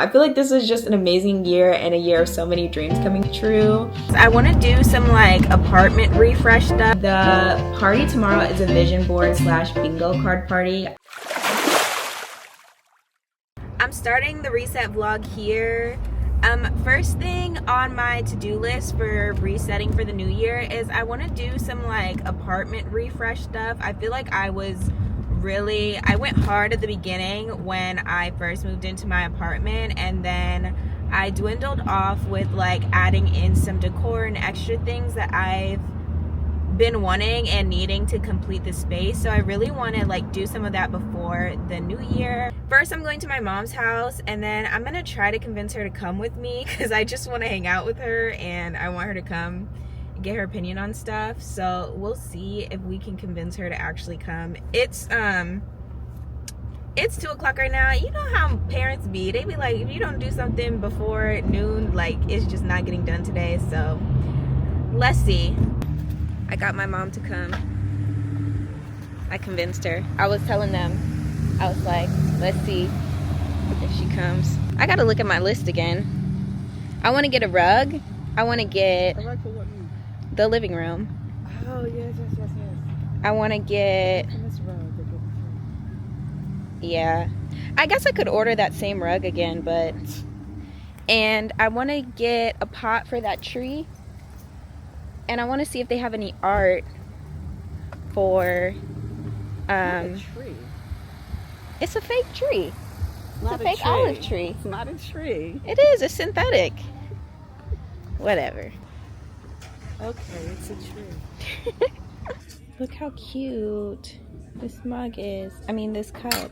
I feel like this is just an amazing year and a year of so many dreams coming true. I want to do some like apartment refresh stuff. The party tomorrow is a vision board / bingo card party. I'm starting the reset vlog here. First thing on my to-do list for resetting for the new year is I want to do some like apartment refresh stuff. I feel like I went hard at the beginning when I first moved into my apartment, and then I dwindled off with like adding in some decor and extra things that I've been wanting and needing to complete the space. So I really want to like do some of that before the new year. First, I'm going to my mom's house, and then I'm gonna try to convince her to come with me because I just want to hang out with her and I want her to come and get her opinion on stuff. So we'll see if we can convince her to actually come. It's 2 o'clock right now. You know how parents be, they be like, if you don't do something before noon, like it's just not getting done today. So let's see. I got my mom to come. I convinced her. I was telling them, I was like, let's see if she comes. I gotta look at my list again. I want to get a rug. I want to get a rug for what? The living room. Oh, yes. I want to get... Yeah. I guess I could order that same rug again, but... And I want to get a pot for that tree. And I want to see if they have any art for... Not a tree. It's a fake tree. It's a fake olive tree. It's not a tree. It is. It's synthetic. Whatever. Okay, it's a tree. Look how cute this mug is. I mean, this cup.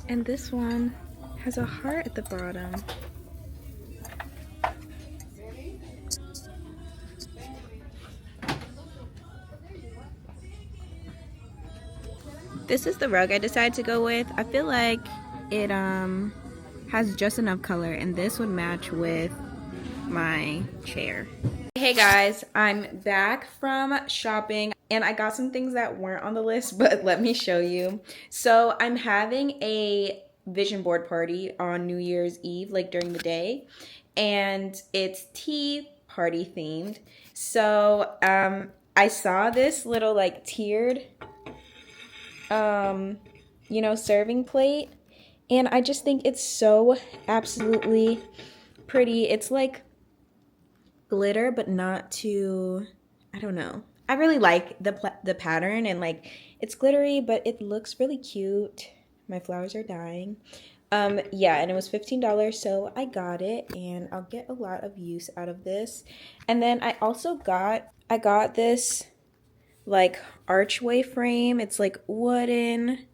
And this one has a heart at the bottom. This is the rug I decided to go with. I feel like it has just enough color, and this would match with my chair. Hey guys, I'm back from shopping and I got some things that weren't on the list, but let me show you. So I'm having a vision board party on New Year's Eve, like during the day, and it's tea party themed. So I saw this little like tiered you know, serving plate, and I just think it's so absolutely pretty. It's like glitter, but not too, I don't know. I really like the pattern, and like it's glittery, but it looks really cute. My flowers are dying. Yeah, and it was $15, so I got it, and I'll get a lot of use out of this. And then I also got this like archway frame. It's like wooden,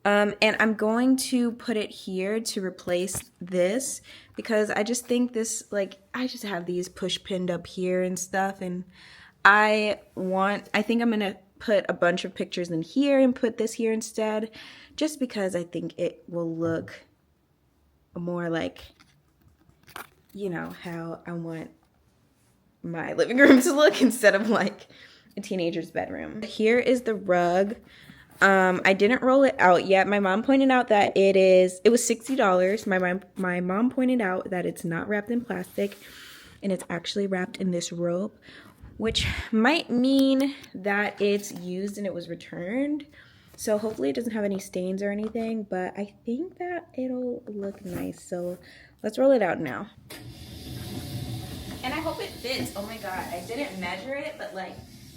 and I'm going to put it here to replace this because I just think this, like, I just have these push pinned up here and stuff, and I think I'm gonna put a bunch of pictures in here and put this here instead, just because I think it will look more like, you know, how I want my living room to look instead of like a teenager's bedroom. Here is the rug. I didn't roll it out yet. My mom pointed out that it was $60. My mom pointed out that it's not wrapped in plastic and it's actually wrapped in this rope, which might mean that it's used and it was returned. So hopefully it doesn't have any stains or anything, but I think that it'll look nice. So let's roll it out now. And I hope it fits. Oh my God, I didn't measure it, but like,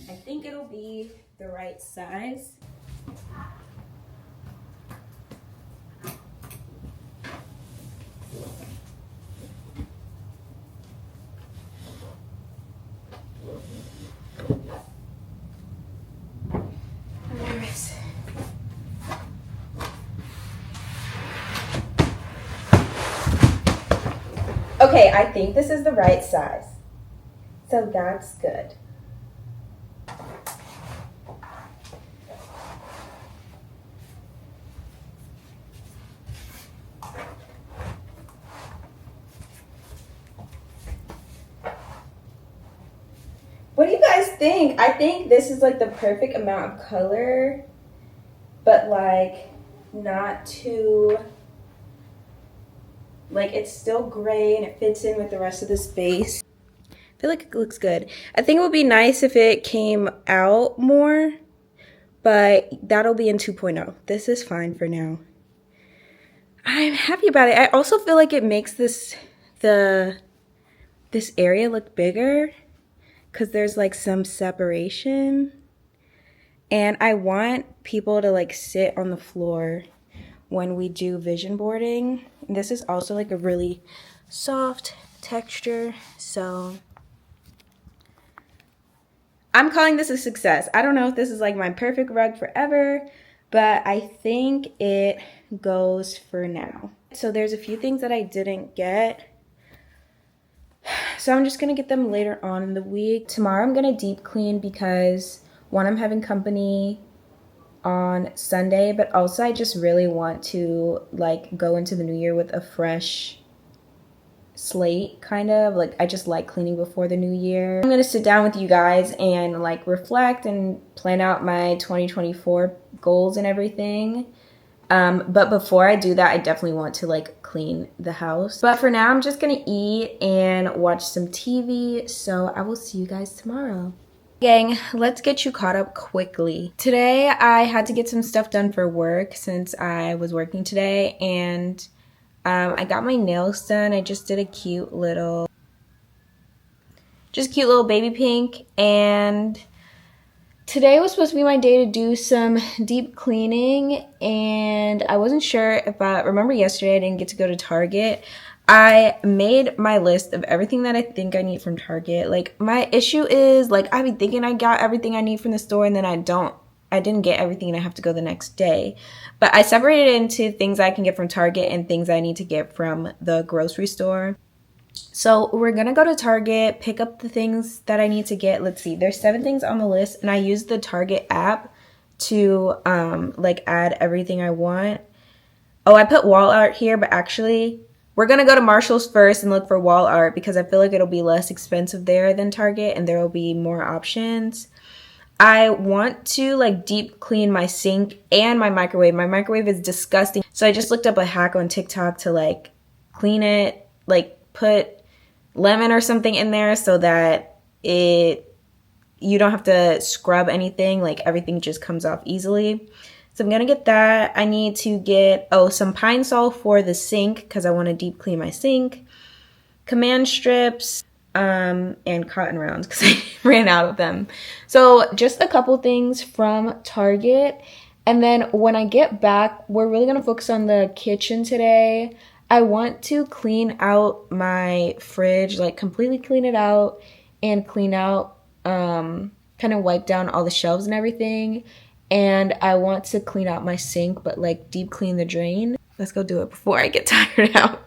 I think it'll be the right size. Okay, I think this is the right size. So that's good. What do you guys think? I think this is like the perfect amount of color, but like not too Like, it's still gray and it fits in with the rest of the space. I feel like it looks good. I think it would be nice if it came out more, but that'll be in 2.0. This is fine for now. I'm happy about it. I also feel like it makes this area look bigger because there's like some separation. And I want people to like sit on the floor when we do vision boarding. This is also like a really soft texture, so I'm calling this a success. I don't know if this is like my perfect rug forever, but I think it goes for now. So there's a few things that I didn't get, so I'm just gonna get them later on in the week. Tomorrow I'm gonna deep clean because one, I'm having company on Sunday, but also I just really want to like go into the new year with a fresh slate, kind of. Like, I just like cleaning before the new year. I'm gonna sit down with you guys and like reflect and plan out my 2024 goals and everything. But before I do that, I definitely want to like clean the house. But for now, I'm just gonna eat and watch some TV. So I will see you guys tomorrow. Gang, let's get you caught up quickly. Today, I had to get some stuff done for work since I was working today, and I got my nails done. I just did a cute little baby pink, and today was supposed to be my day to do some deep cleaning, and I wasn't sure if remember yesterday I didn't get to go to Target. I made my list of everything that I think I need from Target. Like, my issue is, like, I be thinking I got everything I need from the store, and then I didn't get everything, and I have to go the next day. But I separated it into things I can get from Target and things I need to get from the grocery store. So we're gonna go to Target, pick up the things that I need to get. Let's see, there's 7 things on the list, and I use the Target app to like add everything I want. Oh, I put wall art here, but actually we're gonna go to Marshall's first and look for wall art because I feel like it'll be less expensive there than Target and there will be more options. I want to like deep clean my sink and my microwave. My microwave is disgusting. So I just looked up a hack on TikTok to like clean it, like put lemon or something in there so that you don't have to scrub anything, like everything just comes off easily. So I'm gonna get that. I need to get some Pine Sol for the sink because I want to deep clean my sink, command strips, and cotton rounds because I ran out of them. So just a couple things from Target. And then when I get back, we're really gonna focus on the kitchen today. I want to clean out my fridge, like completely clean it out and clean out, kind of wipe down all the shelves and everything. And I want to clean out my sink, but like deep clean the drain. Let's go do it before I get tired out.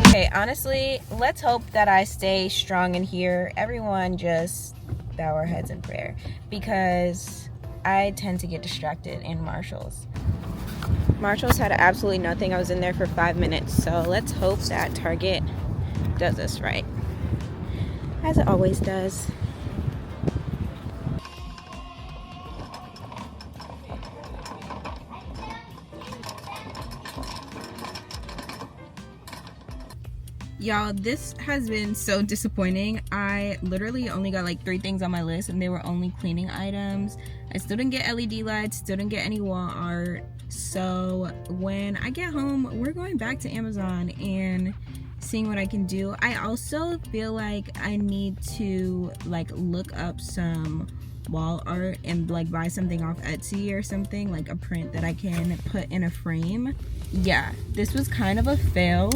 Okay, honestly, let's hope that I stay strong in here. Everyone just bow our heads in prayer because I tend to get distracted in Marshall's. Marshall's had absolutely nothing. I was in there for 5 minutes, so let's hope that Target does us right, as it always does. Y'all, this has been so disappointing. I literally only got like 3 things on my list, and they were only cleaning items. I still didn't get LED lights, still didn't get any wall art. So when I get home, we're going back to Amazon and seeing what I can do. I also feel like I need to like look up some wall art and like buy something off Etsy or something, like a print that I can put in a frame. Yeah, this was kind of a fail.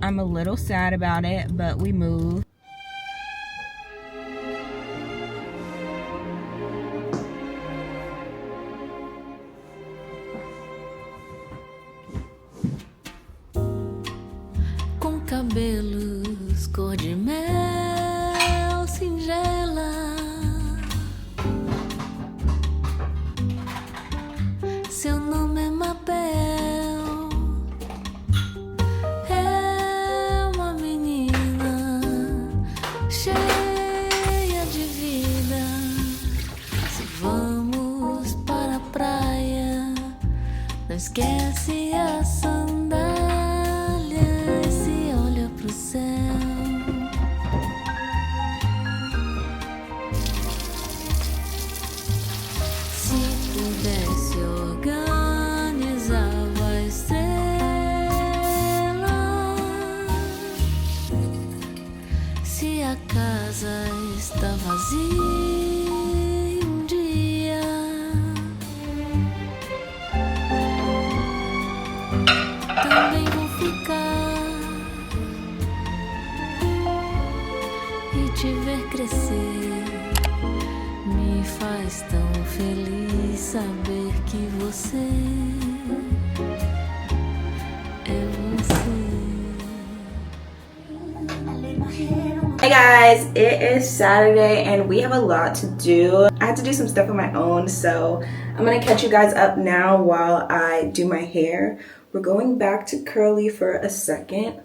I'm a little sad about it, but we moved. Com cabelos cor de mel singela, seu nome é Mabel, é uma menina cheia de vida. Se vamos para a praia, não esquece a sandália e se olha pro céu. Se pudesse organizava a estrela. Se a casa está vazia um dia, também vou ficar e te ver crescer. Me faz tão feliz saber que você é você. Hey guys, it is Saturday and we have a lot to do. I had to do some stuff on my own, so I'm gonna catch you guys up now while I do my hair. We're going back to curly for a second.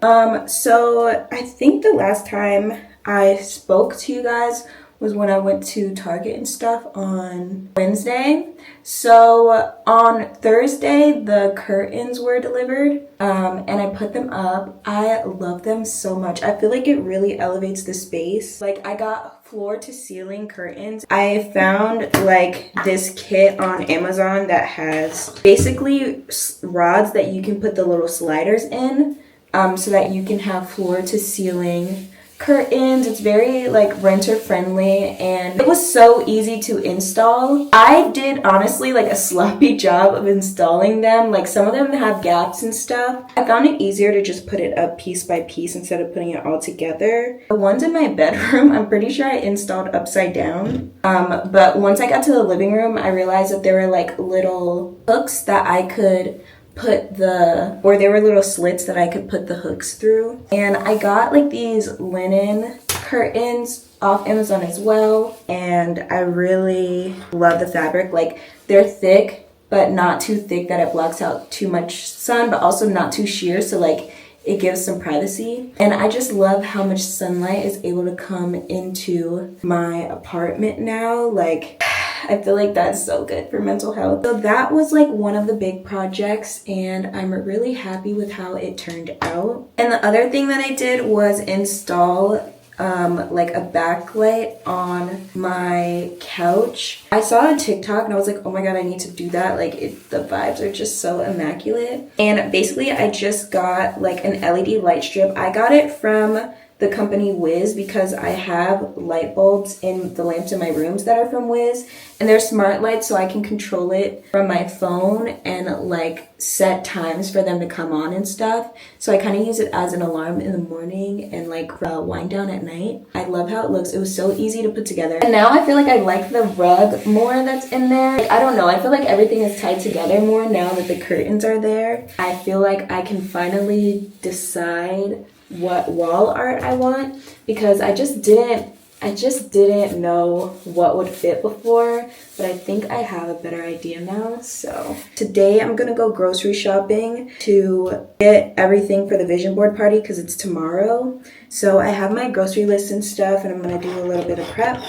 So I think the last time I spoke to you guys was when I went to Target and stuff on Wednesday. So on Thursday, the curtains were delivered and I put them up. I love them so much. I feel like it really elevates the space. Like I got floor to ceiling curtains. I found like this kit on Amazon that has basically rods that you can put the little sliders in so that you can have floor to ceiling curtains. It's very like renter friendly and it was so easy to install. I did honestly like a sloppy job of installing them. Like some of them have gaps and stuff. I found it easier to just put it up piece by piece instead of putting it all together. The ones in my bedroom, I'm pretty sure I installed upside down. But once I got to the living room, I realized that there were like little hooks that I could put there were little slits that I could put the hooks through. And I got like these linen curtains off Amazon as well, and I really love the fabric. Like they're thick but not too thick that it blocks out too much sun, but also not too sheer, so like it gives some privacy. And I just love how much sunlight is able to come into my apartment now. Like I feel like that's so good for mental health. So that was like one of the big projects and I'm really happy with how it turned out. And the other thing that I did was install like a backlight on my couch. I saw it on TikTok and I was like, oh my god, I need to do that. Like the vibes are just so immaculate. And basically I just got like an LED light strip. I got it from the company Wiz because I have light bulbs in the lamps in my rooms that are from Wiz, and they're smart lights, so I can control it from my phone and like set times for them to come on and stuff. So I kind of use it as an alarm in the morning and like wind down at night. I love how it looks. It was so easy to put together. And now I feel like I like the rug more that's in there. Like, I don't know, I feel like everything is tied together more now that the curtains are there. I feel like I can finally decide what wall art I want, because I just didn't know what would fit before, but I think I have a better idea now. So today I'm gonna go grocery shopping to get everything for the vision board party because it's tomorrow. So I have my grocery list and stuff and I'm gonna do a little bit of prep,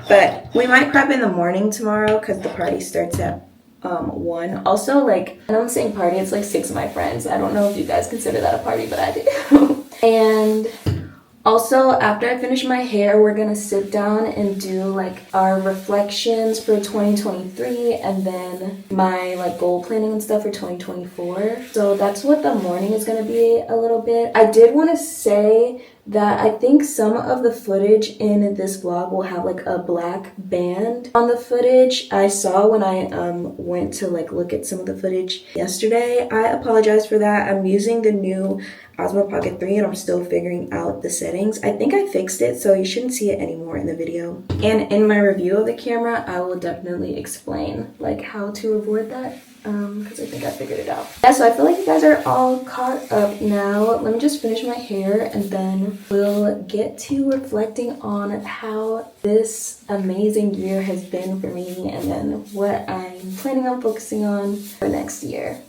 but we might prep in the morning tomorrow because the party starts at 1. Also, like, I know I'm saying party, it's like 6 of my friends. I don't know if you guys consider that a party, but I do. And also, after I finish my hair, we're gonna sit down and do like our reflections for 2023 and then my like goal planning and stuff for 2024. So that's what the morning is gonna be a little bit. I did want to say that I think some of the footage in this vlog will have like a black band on the footage. I saw when I went to like look at some of the footage yesterday. I apologize for that. I'm using the new Osmo Pocket 3 and I'm still figuring out the settings. I think I fixed it, so you shouldn't see it anymore in the video. And in my review of the camera, I will definitely explain like how to avoid that, because I think I figured it out. Yeah, so I feel like you guys are all caught up now. Let me just finish my hair and then we'll get to reflecting on how this amazing year has been for me and then what I'm planning on focusing on for next year.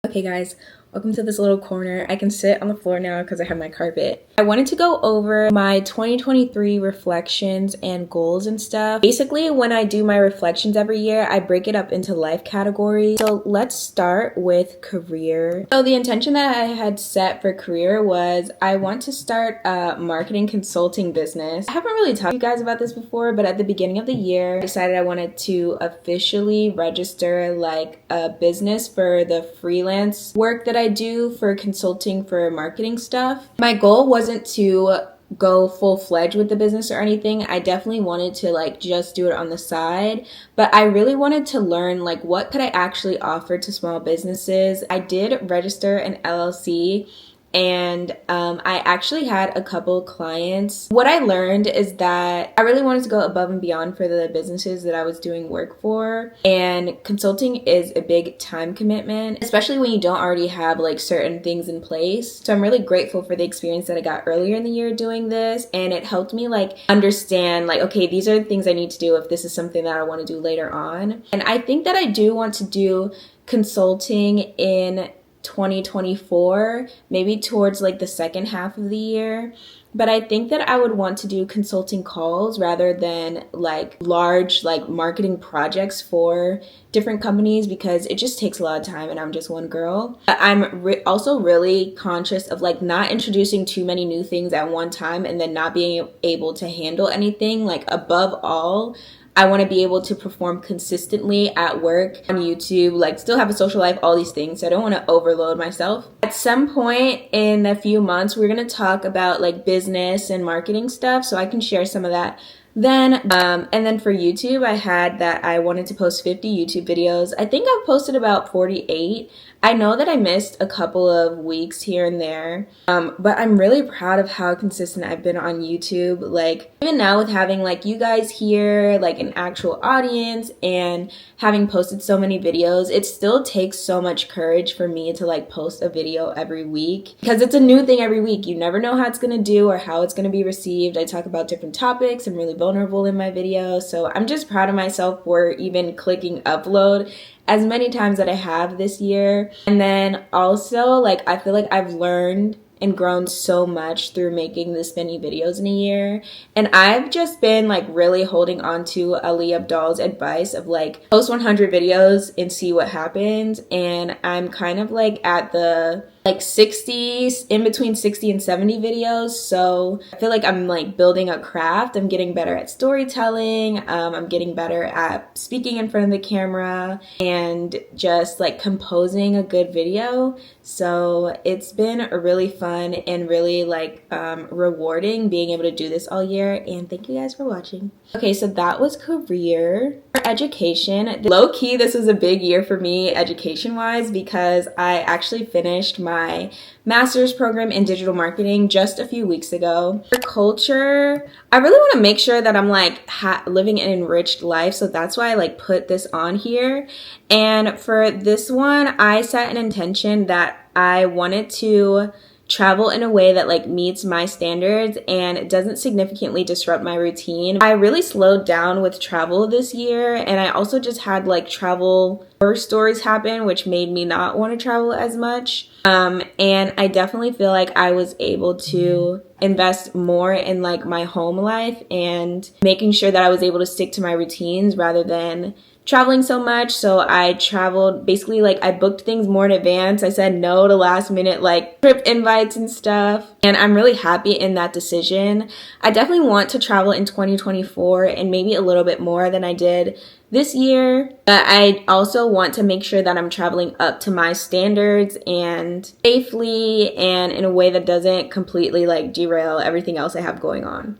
Okay guys, Welcome to this little corner. I can sit on the floor now because I have my carpet. I wanted to go over my 2023 reflections and goals and stuff. Basically, when I do my reflections every year, I break it up into life categories. So let's start with career. So the intention that I had set for career was I want to start a marketing consulting business. I haven't really talked to you guys about this before, but at the beginning of the year, I decided I wanted to officially register like a business for the freelance work that I do for consulting for marketing stuff. My goal wasn't to go full-fledged with the business or anything. I definitely wanted to like just do it on the side, but I really wanted to learn like what could I actually offer to small businesses. I did register an LLC, and I actually had a couple clients. What I learned is that I really wanted to go above and beyond for the businesses that I was doing work for. And consulting is a big time commitment, especially when you don't already have like certain things in place. So I'm really grateful for the experience that I got earlier in the year doing this. And it helped me like understand like, okay, these are the things I need to do if this is something that I want to do later on. And I think that I do want to do consulting in 2024, maybe towards like the second half of the year. But I think that I would want to do consulting calls rather than like large like marketing projects for different companies, because it just takes a lot of time and I'm just one girl. I'm also really conscious of like not introducing too many new things at one time and then not being able to handle anything. Like above all, I want to be able to perform consistently at work, on YouTube, like still have a social life, all these things. So I don't want to overload myself. At some point in a few months, we're going to talk about like business and marketing stuff, so I can share some of that then. And then for YouTube, I had that I wanted to post 50 YouTube videos. I think I've posted about 48. I know that I missed a couple of weeks here and there, but I'm really proud of how consistent I've been on YouTube. Like even now with having like you guys here, like an actual audience, and having posted so many videos, it still takes so much courage for me to like post a video every week, because it's a new thing every week. You never know how it's gonna do or how it's gonna be received. I talk about different topics. I'm really vulnerable in my videos, so I'm just proud of myself for even clicking upload as many times that I have this year. And then also like I feel like I've learned and grown so much through making this many videos in a year. And I've just been like really holding on to Ali Abdal's advice of like post 100 videos and see what happens. And I'm kind of like at the like 60s, in between 60 and 70 videos. So I feel like I'm like building a craft. I'm getting better at storytelling. I'm getting better at speaking in front of the camera and just like composing a good video. So it's been a really fun and really like rewarding being able to do this all year. And thank you guys for watching. Okay, so that was career. For education, low-key, this was a big year for me education-wise, because I actually finished my master's program in digital marketing just a few weeks ago. For culture, I really want to make sure that I'm like living an enriched life, so that's why I like put this on here. And for this one, I set an intention that I wanted to travel in a way that like meets my standards and doesn't significantly disrupt my routine. I really slowed down with travel this year, and I also just had like travel horror stories happen, which made me not want to travel as much. And I definitely feel like I was able to invest more in like my home life and making sure that I was able to stick to my routines rather than traveling so much. So I traveled basically like I booked things more in advance. I said no to last minute like trip invites and stuff, and I'm really happy in that decision. I definitely want to travel in 2024 and maybe a little bit more than I did this year, but I also want to make sure that I'm traveling up to my standards and safely and in a way that doesn't completely like derail everything else I have going on.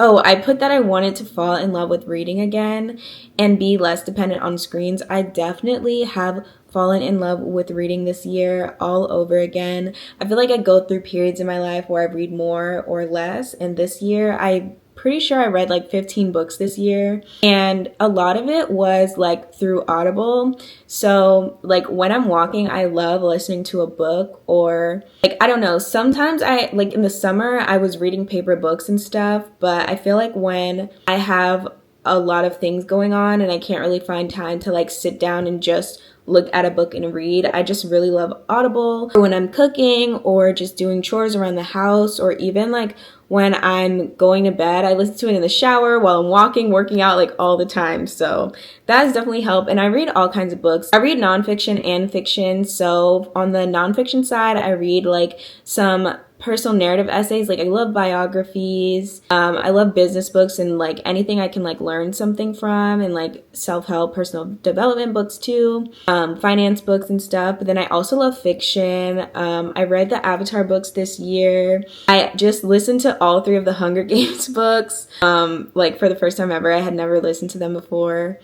Oh, I put that I wanted to fall in love with reading again and be less dependent on screens. I definitely have fallen in love with reading this year all over again. I feel like I go through periods in my life where I read more or less, and this year I'm pretty sure I read like 15 books this year, and a lot of it was like through Audible. So like when I'm walking, I love listening to a book, or like I don't know, sometimes I like in the summer I was reading paper books and stuff, but I feel like when I have a lot of things going on and I can't really find time to like sit down and just look at a book and read. I just really love Audible when I'm cooking or just doing chores around the house, or even like when I'm going to bed. I listen to it in the shower, while I'm walking, working out, like all the time. So that has definitely helped. And I read all kinds of books. I read nonfiction and fiction. So on the nonfiction side, I read like some personal narrative essays. Like I love biographies. I love business books and like anything I can like learn something from, and like self-help personal development books too, finance books and stuff. But then I also love fiction. I read the Avatar books this year. I just listened to all 3 of the Hunger Games books like for the first time ever. I had never listened to them before.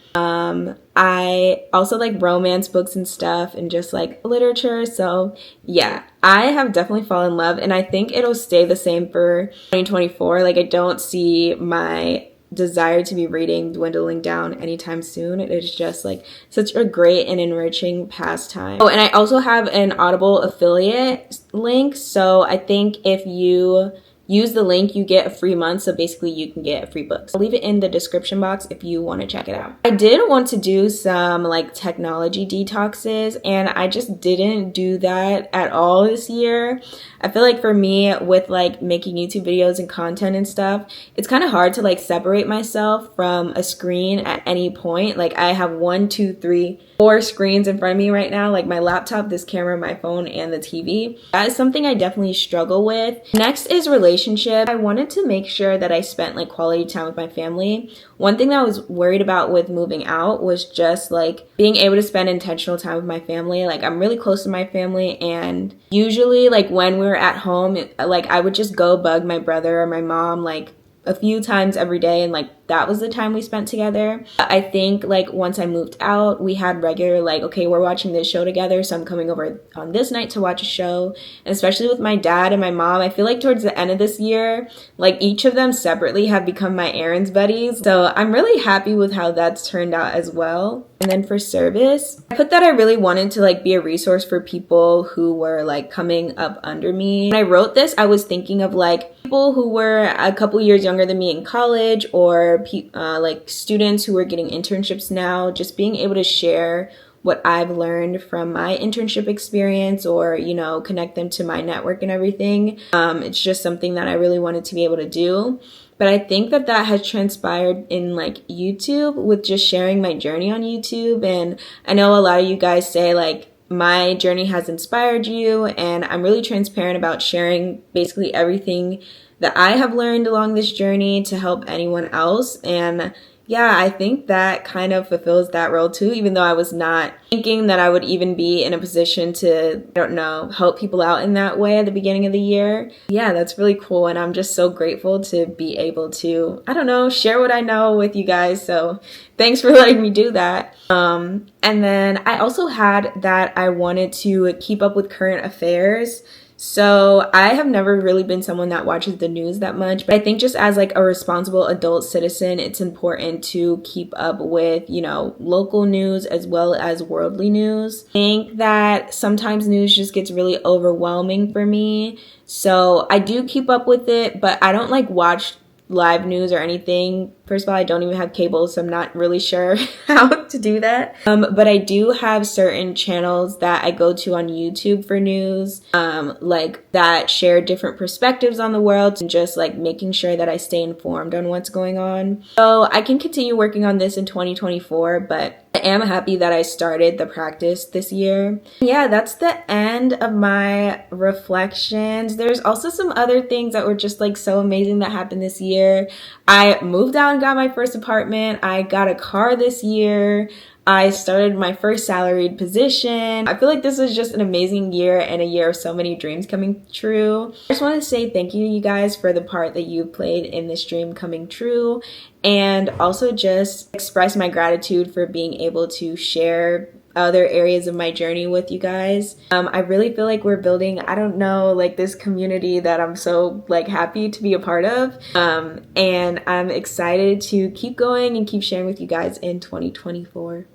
I also like romance books and stuff and just like literature. So yeah, I have definitely fallen in love, and I think it'll stay the same for 2024. Like I don't see my desire to be reading dwindling down anytime soon. It is just like such a great and enriching pastime. Oh, and I also have an Audible affiliate link. So I think if you use the link, you get a free month. So basically you can get a free book. I'll leave it in the description box if you want to check it out. I did want to do some like technology detoxes, and I just didn't do that at all this year. I feel like for me, with like making YouTube videos and content and stuff, it's kind of hard to like separate myself from a screen at any point. Like I have 1, 2, 3, 4 screens in front of me right now, like my laptop, this camera, my phone, and the TV. That is something I definitely struggle with. Next is relationship. I wanted to make sure that I spent like quality time with my family. One thing that I was worried about with moving out was just like being able to spend intentional time with my family. Like I'm really close to my family, and usually like when we were at home, like I would just go bug my brother or my mom like a few times every day, and like that was the time we spent together. I think like once I moved out, we had regular like, okay, we're watching this show together, so I'm coming over on this night to watch a show. And especially with my dad and my mom, I feel like towards the end of this year, like each of them separately have become my errands buddies. So I'm really happy with how that's turned out as well. And then for service, I put that I really wanted to like be a resource for people who were like coming up under me. When I wrote this, I was thinking of like people who were a couple years younger than me in college, or like students who are getting internships now, just being able to share what I've learned from my internship experience, or, you know, connect them to my network and everything. It's just something that I really wanted to be able to do. But I think that that has transpired in like YouTube, with just sharing my journey on YouTube. And I know a lot of you guys say like my journey has inspired you, and I'm really transparent about sharing basically everything that I have learned along this journey to help anyone else. And yeah, I think that kind of fulfills that role too, even though I was not thinking that I would even be in a position to, I don't know, help people out in that way at the beginning of the year. Yeah, that's really cool. And I'm just so grateful to be able to, I don't know, share what I know with you guys. So thanks for letting me do that. And then I also had that I wanted to keep up with current affairs. So I have never really been someone that watches the news that much, but I think just as like a responsible adult citizen, it's important to keep up with, you know, local news as well as worldly news. I think that sometimes news just gets really overwhelming for me. So I do keep up with it, but I don't like watch live news or anything. First of all, I don't even have cable, so I'm not really sure how to do that. But I do have certain channels that I go to on YouTube for news, like that share different perspectives on the world, and just like making sure that I stay informed on what's going on. So I can continue working on this in 2024, but I am happy that I started the practice this year. Yeah, that's the end of my reflections. There's also some other things that were just like so amazing that happened this year. I moved out and got my first apartment. I got a car this year. I started my first salaried position. I feel like this was just an amazing year, and a year of so many dreams coming true. I just want to say thank you to you guys for the part that you played in this dream coming true, and also just express my gratitude for being able to share other areas of my journey with you guys. I really feel like we're building, I don't know, like this community that I'm so like happy to be a part of. And I'm excited to keep going and keep sharing with you guys in 2024.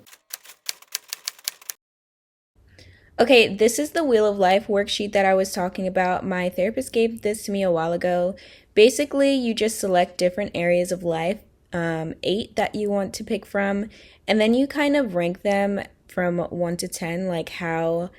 Okay, this is the Wheel of Life worksheet that I was talking about. My therapist gave this to me a while ago. Basically, you just select different areas of life 8 that you want to pick from, and then you kind of rank them from 1 to 10, like how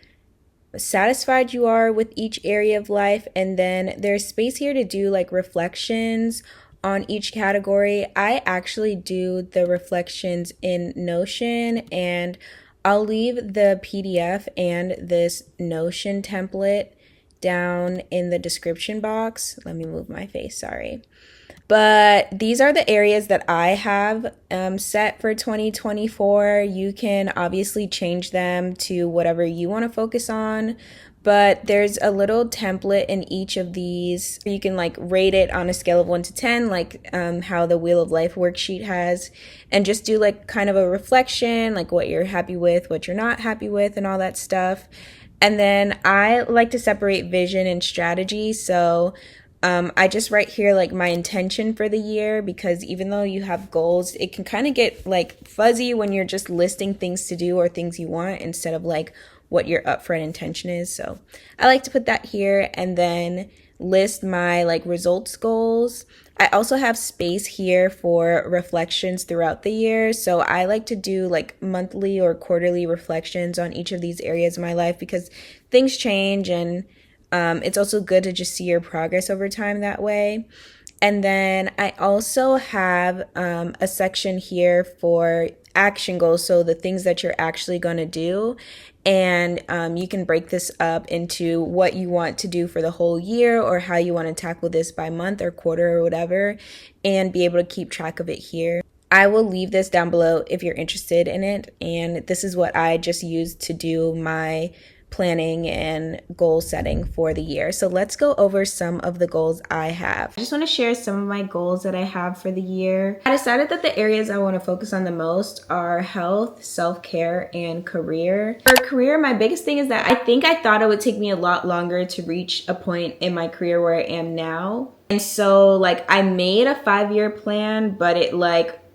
satisfied you are with each area of life. And then there's space here to do like reflections on each category. I actually do the reflections in Notion, and I'll leave the PDF and this Notion template down in the description box. Let me move my face, sorry. But these are the areas that I have set for 2024. You can obviously change them to whatever you want to focus on. But there's a little template in each of these. You can like rate it on a scale of 1 to 10, like how the Wheel of Life worksheet has, and just do like kind of a reflection, like what you're happy with, what you're not happy with, and all that stuff. And then I like to separate vision and strategy. So I just write here like my intention for the year, because even though you have goals, it can kind of get like fuzzy when you're just listing things to do or things you want instead of like what your upfront intention is. So I like to put that here, and then list my like results goals. I also have space here for reflections throughout the year. So I like to do like monthly or quarterly reflections on each of these areas of my life, because things change, and it's also good to just see your progress over time that way. And then I also have a section here for action goals, so the things that you're actually going to do. And you can break this up into what you want to do for the whole year, or how you want to tackle this by month or quarter or whatever, and be able to keep track of it here. I will leave this down below if you're interested in it. And this is what I just used to do my planning and goal setting for the year. So let's go over some of the goals I have. I just want to share some of my goals that I have for the year. I decided that the areas I want to focus on the most are health, self-care, and career. For career, my biggest thing is that I thought it would take me a lot longer to reach a point in my career where I am now. And so like I made a 5-year plan, but I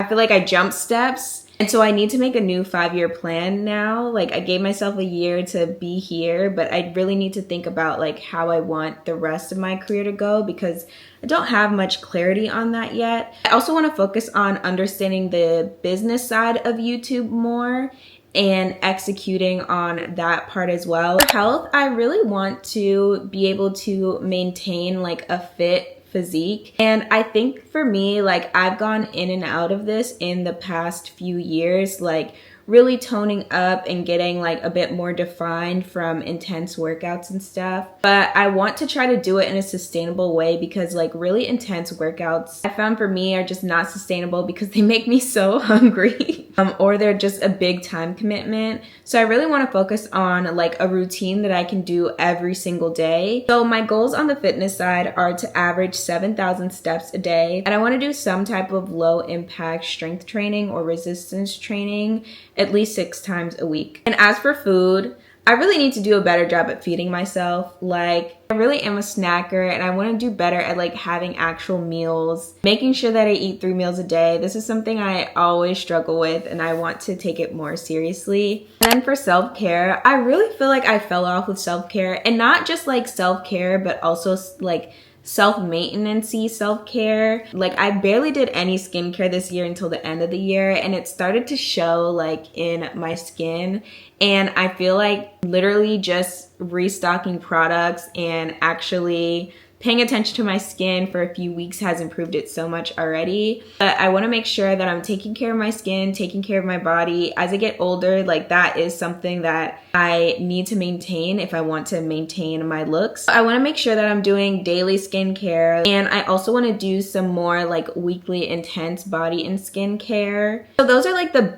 feel like I jumped steps. And so I need to make a new 5-year plan now. Like I gave myself a year to be here, but I really need to think about like how I want the rest of my career to go, because I don't have much clarity on that yet. I also want to focus on understanding the business side of YouTube more and executing on that part as well. For health, I really want to be able to maintain like a fit physique. And I think for me, like I've gone in and out of this in the past few years, like really toning up and getting like a bit more defined from intense workouts and stuff. But I want to try to do it in a sustainable way, because like really intense workouts I found for me are just not sustainable, because they make me so hungry or they're just a big time commitment. So I really want to focus on like a routine that I can do every single day. So my goals on the fitness side are to average 7,000 steps a day, and I want to do some type of low impact strength training or resistance training at least 6 times a week. And as for food, I really need to do a better job at feeding myself. Like I really am a snacker, and I want to do better at like having actual meals, making sure that I eat 3 meals a day. This is something I always struggle with, and I want to take it more seriously. And then for self-care, I really feel like I fell off with self-care, and not just like self-care, but also like self-maintenance-y self-care. Like I barely did any skincare this year until the end of the year, and it started to show like in my skin. And I feel like literally just restocking products and actually paying attention to my skin for a few weeks has improved it so much already. But I want to make sure that I'm taking care of my skin, taking care of my body. As I get older, like that is something that I need to maintain if I want to maintain my looks. I want to make sure that I'm doing daily skincare, and I also want to do some more like weekly intense body and skincare. So those are like the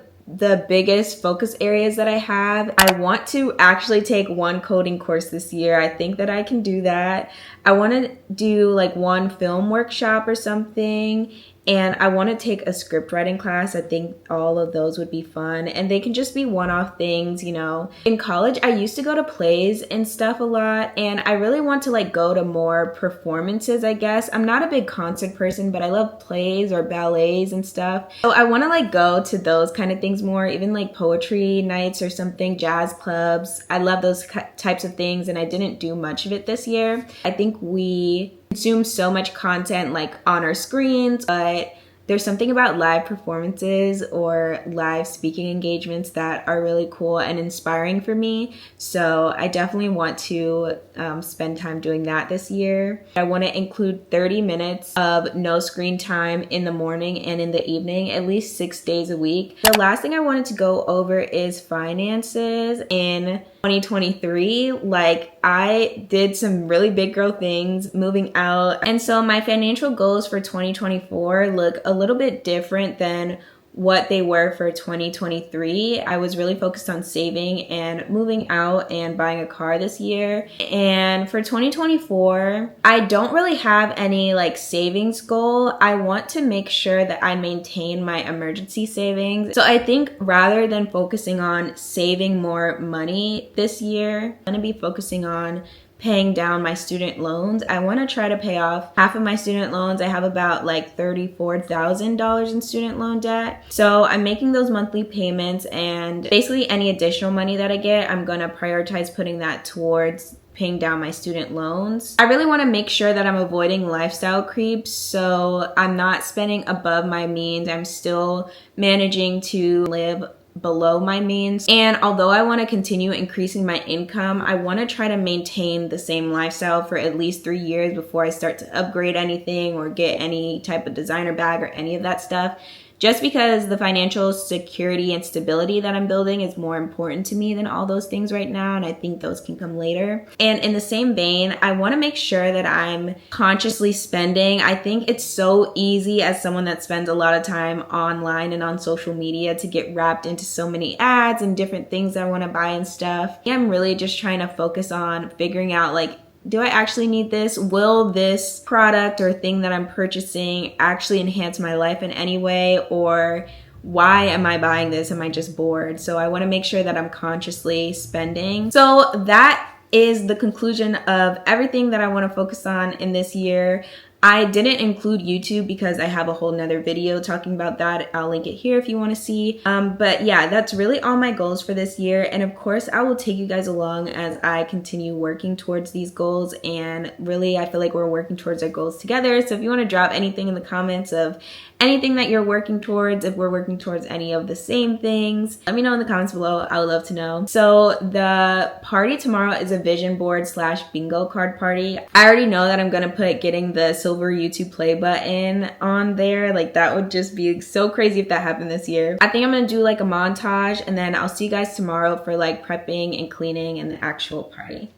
biggest focus areas that I have. I want to actually take one coding course this year. I think that I can do that. I want to do like one film workshop or something, and I want to take a script writing class. I think all of those would be fun, and they can just be one-off things, you know. In college, I used to go to plays and stuff a lot, and I really want to like go to more performances, I guess. I'm not a big concert person, but I love plays or ballets and stuff. So I want to like go to those kind of things more, even like poetry nights or something, jazz clubs. I love those types of things, and I didn't do much of it this year. I think we consume so much content like on our screens, but there's something about live performances or live speaking engagements that are really cool and inspiring for me. So I definitely want to spend time doing that this year. I want to include 30 minutes of no screen time in the morning and in the evening, at least 6 days a week. The last thing I wanted to go over is finances in 2023. Like, I did some really big girl things moving out, and so my financial goals for 2024 look a little bit different than what they were for 2023. I was really focused on saving and moving out and buying a car this year. And for 2024, I don't really have any like savings goal. I want to make sure that I maintain my emergency savings. So I think rather than focusing on saving more money this year, I'm going to be focusing on paying down my student loans. I want to try to pay off half of my student loans. I have about like $34,000 in student loan debt. So I'm making those monthly payments, and basically any additional money that I get, I'm going to prioritize putting that towards paying down my student loans. I really want to make sure that I'm avoiding lifestyle creep, so I'm not spending above my means. I'm still managing to live below my means. And although I want to continue increasing my income, I want to try to maintain the same lifestyle for at least 3 years before I start to upgrade anything or get any type of designer bag or any of that stuff. Just because the financial security and stability that I'm building is more important to me than all those things right now, and I think those can come later. And in the same vein, I want to make sure that I'm consciously spending. I think it's so easy as someone that spends a lot of time online and on social media to get wrapped into so many ads and different things I want to buy and stuff. I'm really just trying to focus on figuring out, like, do I actually need this? Will this product or thing that I'm purchasing actually enhance my life in any way? Or why am I buying this? Am I just bored? So I want to make sure that I'm consciously spending. So that is the conclusion of everything that I want to focus on in this year. I didn't include YouTube because I have a whole nother video talking about that. I'll link it here if you want to see. But yeah, that's really all my goals for this year. And of course, I will take you guys along as I continue working towards these goals. And really, I feel like we're working towards our goals together. So if you want to drop anything in the comments of anything that you're working towards, if we're working towards any of the same things, let me know in the comments below. I would love to know. So the party tomorrow is a vision board / bingo card party. I already know that I'm going to put getting the silver YouTube play button on there. Like, that would just be so crazy if that happened this year. I think I'm going to do like a montage, and then I'll see you guys tomorrow for like prepping and cleaning and the actual party.